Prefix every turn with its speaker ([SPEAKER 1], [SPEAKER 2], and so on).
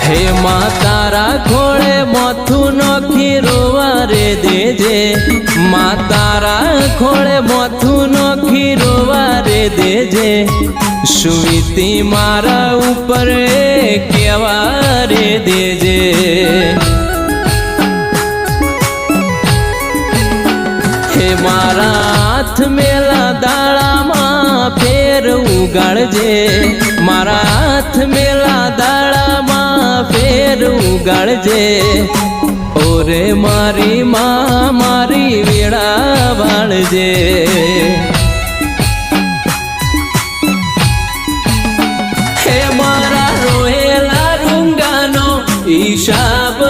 [SPEAKER 1] हे माँ तारा खोड़े मथु नखी रोवा रे देजे, माँ तारा खोड़े मथु नखी रोवा रे देजे, सुवीती मारा ऊपर केवा रे देजे। हे मारा हाथ मेला दाड़ा माँ फेर उगाड़जे, मारा हाथ मेला दाड़ा माँ फेर उगाड़जे। ओरे मारी माँ मारी वेड़ा बाळजे। हे मारा रोहेला रूंगानो हिसाब